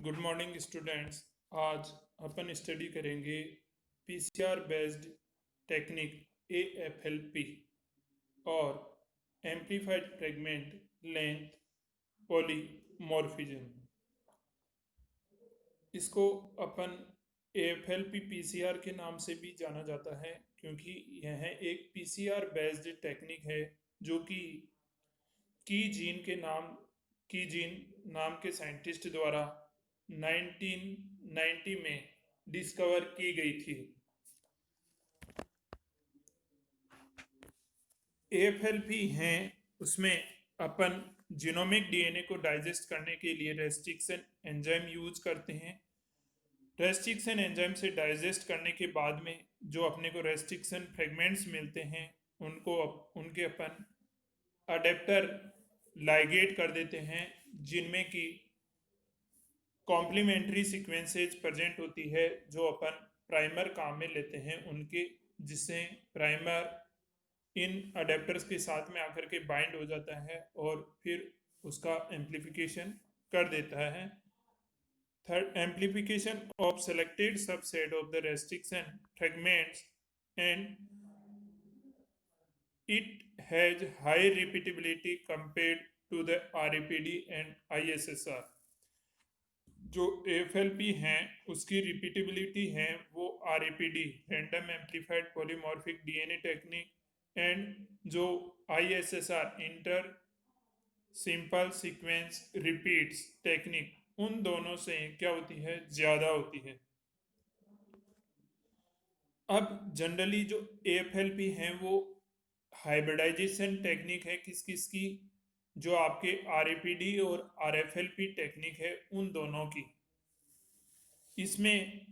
Good morning students. आज अपन study करेंगे PCR based technique एएफएलपी और एम्प्लीफाइड फ्रेगमेंट लेंथ पॉलीमॉर्फिज्म। इसको अपन एएफएलपी पीसीआर के नाम से भी जाना जाता है क्योंकि यह एक पीसीआर बेस्ड टेक्निक है जो कि की जीन नाम के साइंटिस्ट द्वारा 1990 में डिस्कवर की गई थी। एएफएलपी हैं उसमें अपन जीनोमिक डीएनए को डाइजेस्ट करने के लिए रेस्ट्रिक्शन एंजाइम यूज करते हैं। रेस्ट्रिक्शन एंजाइम से डाइजेस्ट करने के बाद में जो अपने को रेस्ट्रिक्शन फ्रेगमेंट्स मिलते हैं उनके अपन अडेप्टर लाइगेट कर देते हैं जिनमें कि कॉम्प्लीमेंट्री सीक्वेंसेज प्रेजेंट होती है जो अपन प्राइमर काम में लेते हैं उनके, जिससे प्राइमर इन अडेप्टर्स के साथ में आकर के बाइंड हो जाता है और फिर उसका एम्प्लीफिकेशन कर देता है। Third, amplification of selected subset of the restriction fragments and it has high repeatability compared to the RAPD and ISSR। जो AFLP हैं उसकी रिपीटेबिलिटी है वो RAPD random amplified polymorphic DNA technique and जो ISSR inter simple sequence repeats technique, उन दोनों से क्या होती है, ज़्यादा होती है। अब जनरली जो AFLP हैं वो हाइब्रिडाइजेशन टेक्निक है किस किस की, जो आपके RAPD और RFLP टेक्निक है उन दोनों की। इसमें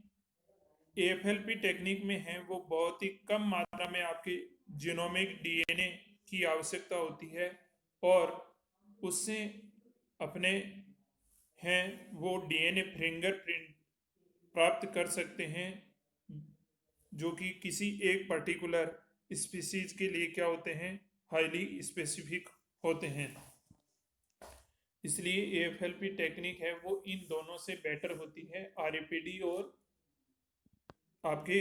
AFLP टेक्निक में है वो बहुत ही कम मात्रा में आपके जीनोमिक डीएनए की आवश्यकता होती है और उससे अपने हैं वो डीएनए फिंगरप्रिंट प्राप्त कर सकते हैं जो कि किसी एक पर्टिकुलर स्पीसीज के लिए क्या होते हैं, हाईली स्पेसिफिक होते हैं। इसलिए एएफएलपी टेक्निक है वो इन दोनों से बेटर होती है, आरएपीडी और आपके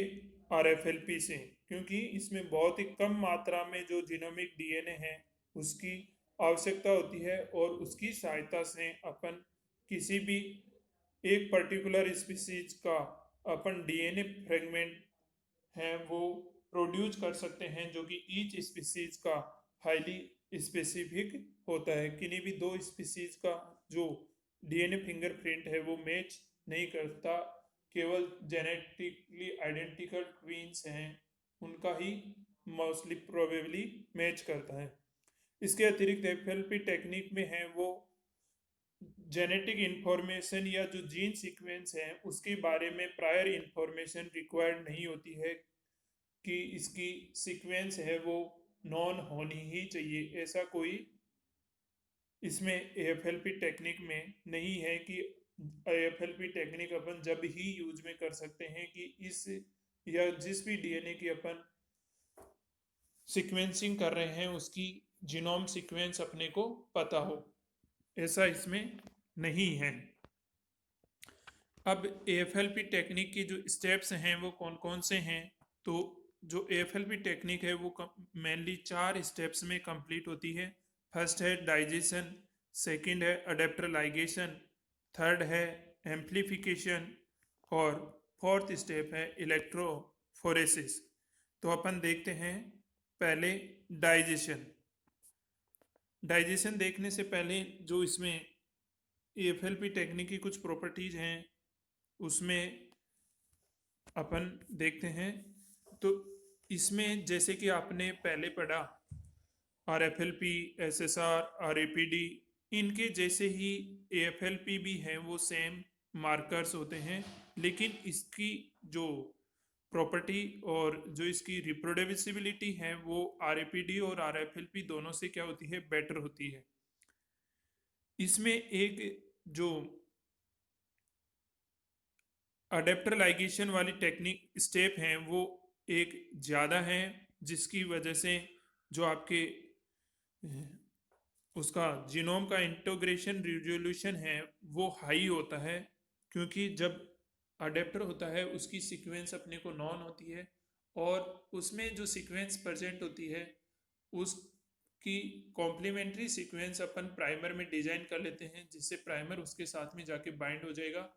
आरएफएलपी से, क्योंकि इसमें बहुत ही कम मात्रा में जो जीनोमिक डीएनए है उसकी आवश्यकता होती है और उसकी सहायता से अपन किसी भी एक पर्टिकुलर स्पीसीज का अपन डीएनए फ्रेगमेंट हैं वो प्रोड्यूस कर सकते हैं जो कि ईच स्पीसीज का हाईली स्पेसिफिक होता है। किन्हीं भी दो स्पीसीज का जो डीएनए फिंगरप्रिंट है वो मैच नहीं करता, केवल जेनेटिकली आइडेंटिकल ट्विन्स हैं उनका ही मोस्टली प्रोबेबली मैच करता है। इसके अतिरिक्त एफएलपी टेक्निक में है वो जेनेटिक इंफॉर्मेशन या जो जीन सीक्वेंस है उसके बारे में प्रायर इंफॉर्मेशन रिक्वायर्ड नहीं होती है कि इसकी सीक्वेंस है वो नॉन होनी ही चाहिए, ऐसा कोई इसमें एएफएलपी टेक्निक में नहीं है कि एएफएलपी टेक्निक अपन जब ही यूज में कर सकते हैं कि इस या जिस भी डीएनए की अपन सीक्वेंसिंग कर रहे हैं उसकी जीनोम सीक्वेंस अपने को पता हो, ऐसा इसमें नहीं है। अब एएफएलपी टेक्निक की जो स्टेप्स हैं वो कौन कौन से हैं, तो जो एएफएलपी टेक्निक है वो मेनली 4 स्टेप्स में कंप्लीट होती है। फर्स्ट है डाइजेशन, सेकंड है अडेप्टर लाइगेशन, थर्ड है एम्प्लीफिकेशन और फोर्थ स्टेप है इलेक्ट्रोफोरेसिस। तो अपन देखते हैं पहले डाइजेशन। डाइजेशन देखने से पहले जो इसमें एएफएलपी टेक्निक की कुछ प्रॉपर्टीज हैं उसमें अपन देखते हैं। तो इसमें जैसे कि आपने पहले पढ़ा आरएफएलपी, एसएसआर, आरएपीडी, इनके जैसे ही एएफएलपी भी हैं वो सेम मार्कर्स होते हैं, लेकिन इसकी जो प्रॉपर्टी और जो इसकी रिप्रोड्यूसिबिलिटी है वो आरएपीडी और आरएफएलपी दोनों से क्या होती है, बेटर होती है। इसमें एक जो अडेप्टर लाइगेशन वाली टेक्निक स्टेप हैं वो एक ज़्यादा है, जिसकी वजह से जो आपके उसका जीनोम का इंटीग्रेशन रिजोल्यूशन है वो हाई होता है, क्योंकि जब अडेप्टर होता है उसकी सीक्वेंस अपने को नॉन होती है, और उसमें जो सीक्वेंस प्रेजेंट होती है उसकी कॉम्प्लीमेंट्री सीक्वेंस अपन प्राइमर में डिजाइन कर लेते हैं, जिससे प्राइमर उसके साथ में जाके बाइंड हो जाएगा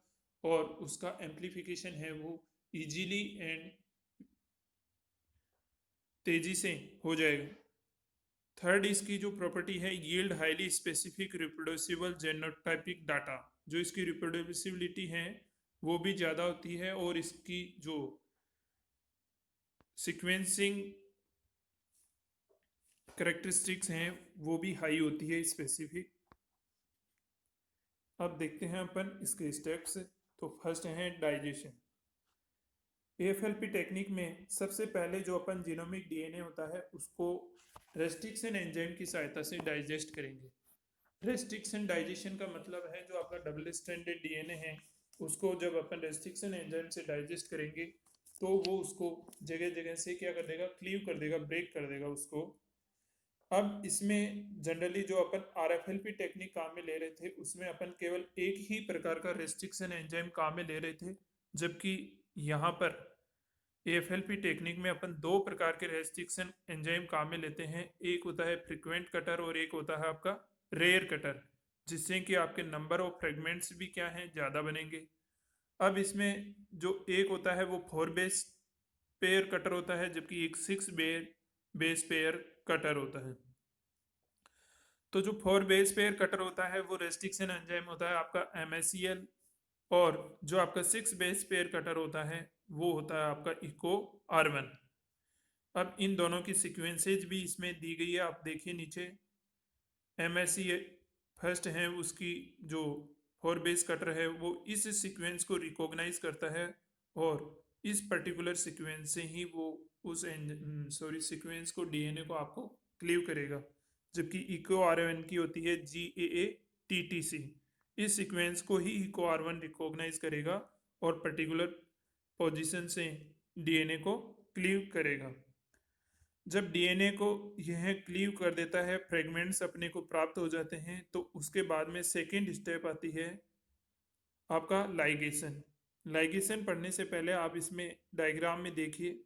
और उसका एम्पलीफिकेशन है वो इजीली एंड तेजी से हो जाएगा। थर्ड, इसकी जो प्रॉपर्टी है, yield highly specific reproducible जेनोटाइपिक data. जो इसकी रिप्रोड्यूसिबिलिटी है वो भी ज़्यादा होती है, और इसकी जो सीक्वेंसिंग करेक्टरिस्टिक्स हैं वो भी हाई होती है, स्पेसिफिक। अब देखते हैं अपन इसके स्टेप्स। तो फर्स्ट है डाइजेशन। एएफएलपी टेक्निक में सबसे पहले जो अपन जीनोमिक डीएनए होता है उसको रेस्ट्रिक्शन एंजाइम की सहायता से डाइजेस्ट करेंगे। रेस्ट्रिक्शन डाइजेशन का मतलब है जो आपका डबल स्ट्रैंडेड डीएनए है उसको जब अपन रेस्ट्रिक्शन एंजाइम से डाइजेस्ट करेंगे तो वो उसको जगह जगह से क्या कर देगा, क्लीव कर देगा, ब्रेक कर देगा उसको। अब इसमें जनरली जो अपन आरएफएलपी टेक्निक काम में ले रहे थे उसमें अपन केवल एक ही प्रकार का रेस्ट्रिक्शन एंजाइम काम में ले रहे थे, जबकि यहाँ पर एएफएलपी टेक्निक में अपन दो प्रकार के रेस्ट्रिक्शन एंजाइम काम में लेते हैं। एक होता है फ्रीक्वेंट कटर और एक होता है आपका रेयर कटर, जिससे कि आपके नंबर ऑफ फ्रेगमेंट्स भी क्या हैं, ज़्यादा बनेंगे। अब इसमें जो एक होता है वो 4 बेस पेयर कटर होता है, जबकि एक 6 बेस पेयर कटर होता है। तो जो 4 बेस पेयर कटर होता है वो रेस्ट्रिक्शन एंजाइम होता है आपका MACL, और जो आपका 6 बेस पेयर कटर होता है वो होता है आपका इको R1। अब इन दोनों की सीक्वेंसेज भी इसमें दी गई है, आप देखिए नीचे। MACL फर्स्ट है, उसकी जो 4 बेस कटर है वो इस सीक्वेंस को रिकॉग्नाइज करता है, और इस पर्टिकुलर सीक्वेंस से ही वो उस सीक्वेंस को डीएनए को आपको क्लीव करेगा। जबकि इको R1 की होती है GAATTC। इस सीक्वेंस को ही इको R1 रिकॉग्नाइज करेगा और पर्टिकुलर पोजीशन से डीएनए को क्लीव करेगा। जब डीएनए को यह क्लीव कर देता है, फ्रेगमेंट्स अपने को प्राप्त हो जाते हैं, तो उसके बाद में सेकेंड स्टेप आती है आपका लाइगेशन। लाइगेशन पढ़ने से पहले आप इसमें डायग्राम में देखिए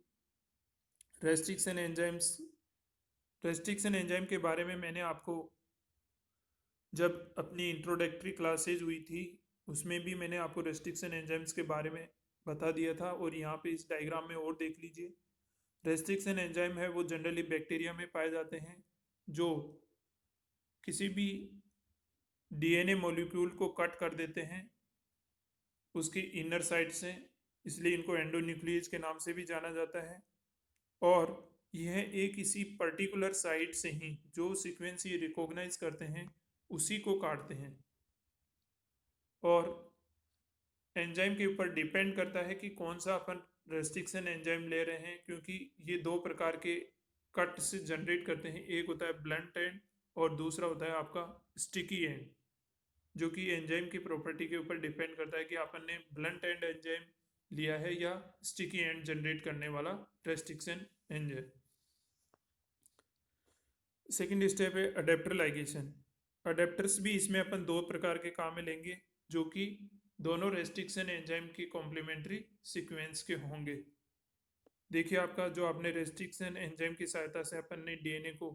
रेस्ट्रिक्शन एंजाइम्स। रेस्ट्रिक्शन एंजाइम के बारे में मैंने आपको जब अपनी इंट्रोडक्टरी क्लासेज हुई थी उसमें भी मैंने आपको रेस्ट्रिक्शन एंजाइम्स के बारे में बता दिया था, और यहाँ पे इस डायग्राम में और देख लीजिए। रेस्ट्रिक्शन एंजाइम है वो जनरली बैक्टीरिया में पाए जाते हैं, जो किसी भी डीएनए मॉलिक्यूल को कट कर देते हैं उसकी इनर साइड से, इसलिए इनको एंडोन्यूक्लियस के नाम से भी जाना जाता है। और यह एक इसी पर्टिकुलर साइट से ही जो सीक्वेंस ये रिकॉग्नाइज करते हैं उसी को काटते हैं, और एंजाइम के ऊपर डिपेंड करता है कि कौन सा अपन रेस्ट्रिक्शन एंजाइम ले रहे हैं, क्योंकि ये दो प्रकार के कट से जनरेट करते हैं। एक होता है ब्लंट एंड और दूसरा होता है आपका स्टिकी एंड, जो कि एंजाइम की प्रॉपर्टी के ऊपर डिपेंड करता है कि अपन ने ब्लंट एंड एंजाइम लिया है या स्टिकी एंड जनरेट करने वाला रेस्ट्रिक्शन एंजाइम। सेकेंड स्टेप है अडेप्टर लाइगेशन। अडेप्टर्स भी इसमें अपन दो प्रकार के काम में लेंगे, जो कि दोनों रेस्ट्रिक्शन एंजाइम की कॉम्प्लीमेंट्री सीक्वेंस के होंगे। देखिए आपका जो आपने रेस्ट्रिक्शन एंजाइम की सहायता से अपन ने डीएनए को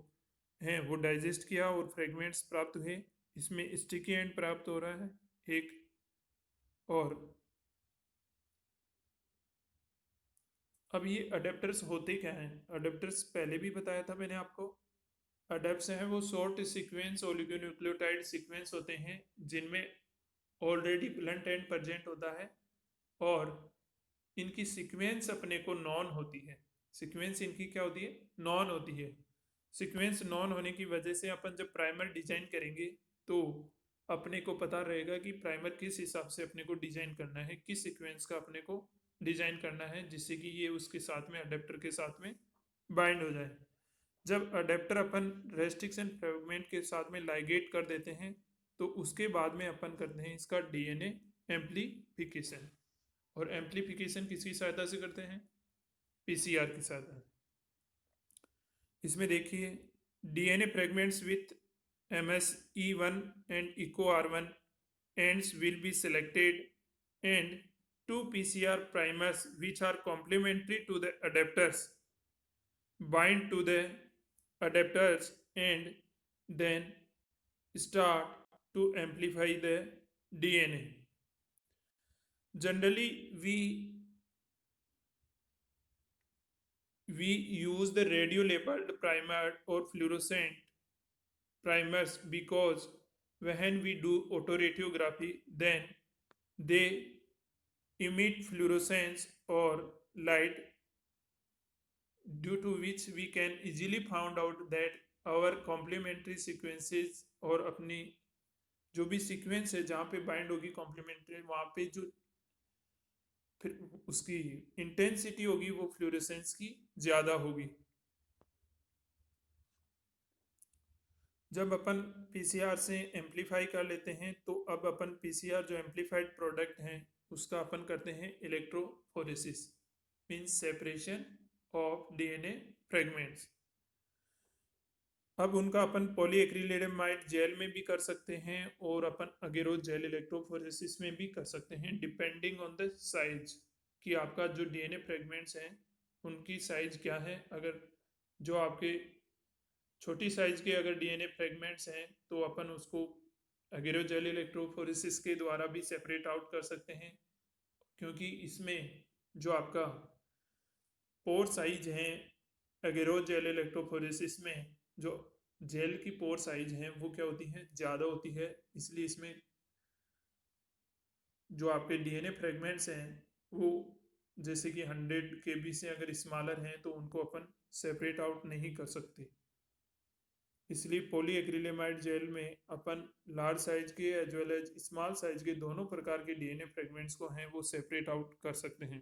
है वो डाइजेस्ट किया और फ्रेगमेंट्स प्राप्त हुए, इसमें स्टिकी एंड प्राप्त हो रहा है एक। और अब ये अडेप्टर्स होते क्या हैं, अडेप्टर्स पहले भी बताया था मैंने आपको। अडेप्टर्स हैं वो शॉर्ट सीक्वेंस ओलिगोन्यूक्लियोटाइड सीक्वेंस होते हैं जिनमें ऑलरेडी ब्लंट एंड प्रेजेंट होता है, और इनकी सीक्वेंस अपने को नॉन होती है। सीक्वेंस इनकी क्या होती है, नॉन होती है। सीक्वेंस नॉन होने की वजह से अपन जब प्राइमर डिजाइन करेंगे तो अपने को पता रहेगा कि प्राइमर किस हिसाब से अपने को डिजाइन करना है, किस सीक्वेंस का अपने को डिजाइन करना है, जिससे कि ये उसके साथ में अडेप्टर के साथ में बाइंड हो जाए। जब अडेप्टर अपन रेस्ट्रिक्शन फ्रेगमेंट के साथ में लाइगेट कर देते हैं तो उसके बाद में अपन करते हैं इसका डीएनए एम्प्लीफिकेशन। और एम्प्लीफिकेशन किसकी सहायता से करते हैं, पीसीआर की सहायता। इसमें देखिए DNA fragments with MSE1 and EcoR1 ends will be selected and two PCR primers which are complementary to the adapters bind to the adapters and then start to amplify the DNA. Generally, we use the radio labeled primer or fluorescent primers because when we do autoradiography, then they emit fluorescence or light, due to which we can easily find out that our complementary sequences और अपनी जो भी sequence है जहाँ पे bind होगी complementary, वहाँ पे जो फिर उसकी इंटेंसिटी होगी वो फ्लोरेसेंस की ज़्यादा होगी। जब अपन पीसीआर से एम्पलीफाई कर लेते हैं तो अब अपन पीसीआर जो एम्पलीफाइड प्रोडक्ट हैं उसका अपन करते हैं electrophoresis, means separation of DNA fragments. अब उनका अपन पॉलीएक्रिलेमाइड जेल में भी कर सकते हैं और अपन अगेरोस जेल इलेक्ट्रोफोरेसिस में भी कर सकते हैं, डिपेंडिंग ऑन द साइज कि आपका जो डीएनए फ्रेगमेंट्स हैं उनकी साइज क्या है। अगर जो आपके छोटी साइज के अगर डीएनए फ्रेगमेंट्स हैं तो अपन उसको अगेरोस जेल इलेक्ट्रोफोरेसिस के द्वारा भी सेपरेट आउट कर सकते हैं, क्योंकि इसमें जो आपका पोर साइज है अगेरोस जेल इलेक्ट्रोफोरेसिस में, जो जेल की पोर साइज है वो क्या होती है, ज़्यादा होती है। इसलिए इसमें जो आपके डीएनए फ्रेगमेंट्स हैं वो जैसे कि 100 KB से अगर स्मॉलर हैं तो उनको अपन सेपरेट आउट नहीं कर सकते। इसलिए पॉलीएक्रिलेमाइड जेल में अपन लार्ज साइज के as well as small size के दोनों प्रकार के डीएनए फ्रेगमेंट्स को हैं वो सेपरेट आउट कर सकते हैं।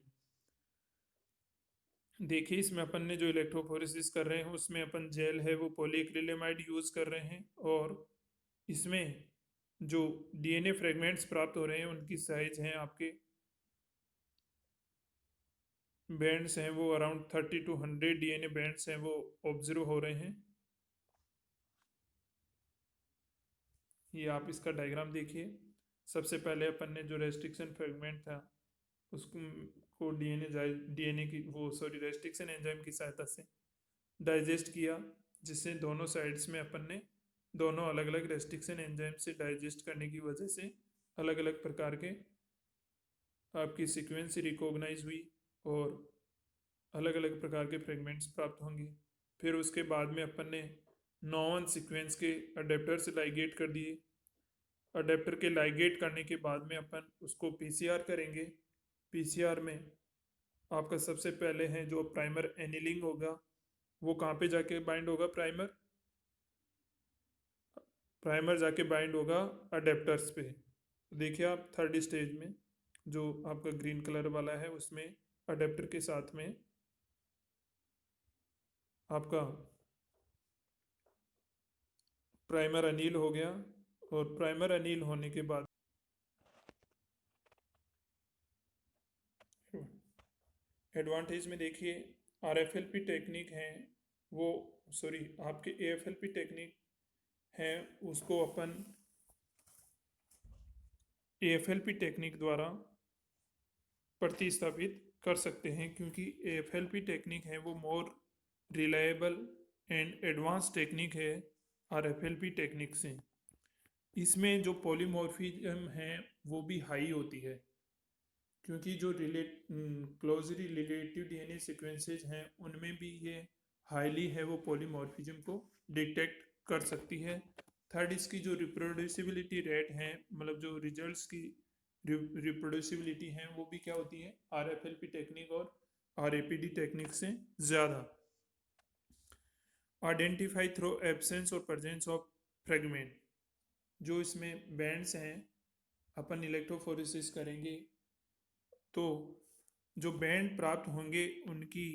देखिए इसमें अपन ने जो इलेक्ट्रोफोरेसिस कर रहे हैं उसमें अपन जेल है वो पॉलीएक्रिलेमाइड यूज कर रहे हैं और इसमें जो डीएनए फ्रेगमेंट्स प्राप्त हो रहे हैं उनकी साइज हैं आपके बैंड्स हैं वो अराउंड 30 to 100 डीएनए बैंड्स हैं वो ऑब्जर्व हो रहे हैं। ये आप इसका डायग्राम देखिए। सबसे पहले अपन ने जो रेस्ट्रिक्शन फ्रेगमेंट था उसको को डीएनए की वो सॉरी रेस्ट्रिक्शन एंजाइम की सहायता से डाइजेस्ट किया, जिससे दोनों साइड्स में अपन ने दोनों अलग अलग रेस्ट्रिक्शन एंजाइम से डाइजेस्ट करने की वजह से अलग अलग प्रकार के आपकी सीक्वेंस रिकॉग्नाइज हुई और अलग अलग प्रकार के फ्रेगमेंट्स प्राप्त होंगे। फिर उसके बाद में अपन ने नॉन सीक्वेंस के अडेप्टर से लाइगेट कर दिए। अडेप्टर के लाइगेट करने के बाद में अपन उसको पीसीआर करेंगे। पीसीआर में आपका सबसे पहले है जो प्राइमर एनिलिंग होगा वो कहाँ पे जाके बाइंड होगा, प्राइमर जाके बाइंड होगा अडेप्टर्स पे। देखिए आप थर्ड स्टेज में जो आपका ग्रीन कलर वाला है उसमें अडेप्टर के साथ में आपका प्राइमर अनील हो गया और प्राइमर अनील होने के बाद एडवांटेज में देखिए आरएफएलपी टेक्निक है वो सॉरी आपके एएफएलपी टेक्निक है उसको अपन एएफएलपी टेक्निक द्वारा प्रतिस्थापित कर सकते हैं, क्योंकि एएफएलपी टेक्निक है वो more reliable and advance technique है आरएफएलपी टेक्निक से। इसमें जो पॉलीमॉर्फिज्म है वो भी हाई होती है, क्योंकि जो क्लोजली रिलेटिव डीएनए सीक्वेंसेज हैं उनमें भी ये हाईली है वो पॉलीमॉर्फिज्म को डिटेक्ट कर सकती है। थर्ड इसकी जो रिप्रोड्यूसिबिलिटी रेट है, मतलब जो रिजल्ट्स की रिप्रोड्यूसिबिलिटी है वो भी क्या होती है आरएफएलपी टेक्निक और आरएपीडी टेक्निक से ज़्यादा। आइडेंटिफाई थ्रू एब्सेंस और प्रेजेंस ऑफ फ्रेगमेंट, जो इसमें बैंड्स हैं अपन इलेक्ट्रोफोरेसिस करेंगे तो जो बैंड प्राप्त होंगे उनकी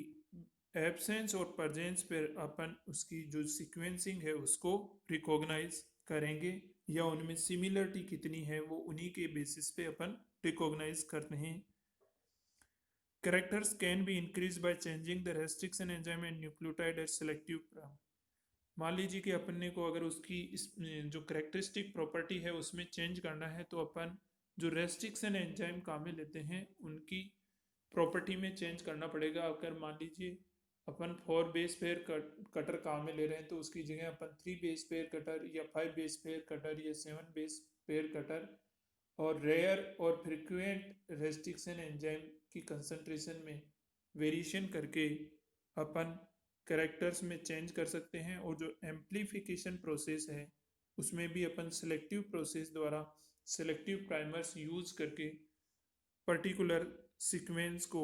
एब्सेंस और प्रेजेंस पर अपन उसकी जो सीक्वेंसिंग है उसको रिकॉग्नाइज करेंगे, या उनमें सिमिलरिटी कितनी है वो उन्हीं के बेसिस पे अपन रिकॉग्नाइज करते हैं। Characters can be increase by changing the restriction enzyme and nucleotide at selective. मान लीजिए कि अपन ने को अगर उसकी जो करेक्टरिस्टिक प्रॉपर्टी है उसमें चेंज करना है तो अपन जो रेस्ट्रिक्शन एंजाइम काम में लेते हैं उनकी प्रॉपर्टी में चेंज करना पड़ेगा। अगर मान लीजिए अपन 4 बेस पेयर कटर काम में ले रहे हैं तो उसकी जगह अपन 3 बेस पेयर कटर या 5 बेस पेयर कटर या 7 बेस पेयर कटर और रेयर और फ्रिक्वेंट रेस्ट्रिक्शन एंजाइम की कंसंट्रेशन में वेरिएशन करके अपन कैरेक्टर्स में चेंज कर सकते हैं। और जो एम्प्लीफिकेशन प्रोसेस है उसमें भी अपन सिलेक्टिव प्रोसेस द्वारा सिलेक्टिव प्राइमर्स यूज करके पर्टिकुलर सीक्वेंस को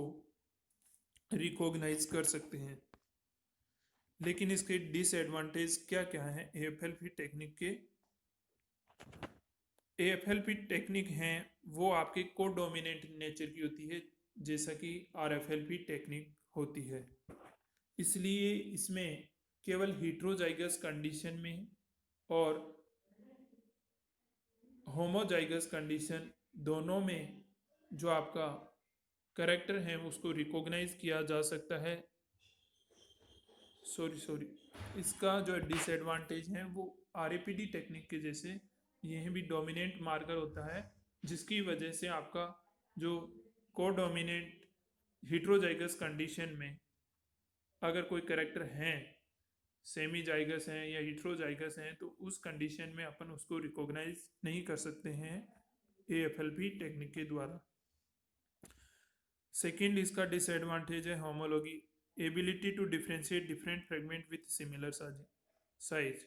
रिकॉग्नाइज कर सकते हैं। लेकिन इसके डिसएडवांटेज क्या क्या हैं एएफएलपी टेक्निक के? एएफएलपी टेक्निक हैं वो आपके कोडोमिनेंट नेचर की होती है जैसा कि आरएफएलपी टेक्निक होती है। इसलिए इसमें केवल हेटेरोजाइगस कंडीशन में और होमोजाइगस कंडीशन दोनों में जो आपका कैरेक्टर है उसको रिकॉग्नाइज किया जा सकता है। सॉरी इसका जो डिसएडवांटेज है वो आरएपीडी टेक्निक के जैसे यह भी डोमिनेंट मार्कर होता है जिसकी वजह से आपका जो कोडोमिनेंट हेटेरोजाइगस कंडीशन में अगर कोई कैरेक्टर हैं सेमी जाइगस हैं या हेटेरोजाइगस हैं तो उस कंडीशन में अपन उसको रिकॉग्नाइज नहीं कर सकते हैं एएफएलपी टेक्निक के द्वारा। सेकेंड इसका डिसएडवांटेज है homology, ability to differentiate different fragment with similar size.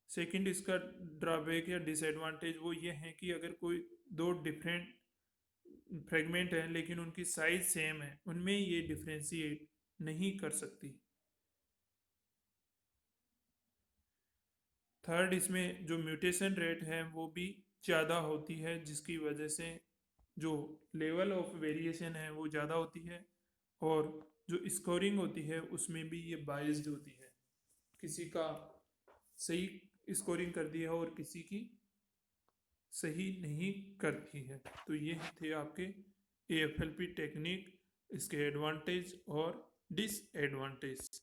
Second इसका ड्रॉबैक या डिसएडवांटेज वो ये है कि अगर कोई दो डिफरेंट फ्रेगमेंट हैं लेकिन उनकी साइज सेम है उनमें ये डिफ्रेंशिएट नहीं कर सकती। थर्ड इसमें जो म्यूटेशन रेट है वो भी ज़्यादा होती है जिसकी वजह से जो लेवल ऑफ वेरिएशन है वो ज़्यादा होती है और जो स्कोरिंग होती है उसमें भी ये बाइस्ड होती है, किसी का सही स्कोरिंग कर दिया और किसी की सही नहीं करती है। तो ये थे आपके एएफएलपी टेक्निक, इसके एडवांटेज और डिसएडवांटेज।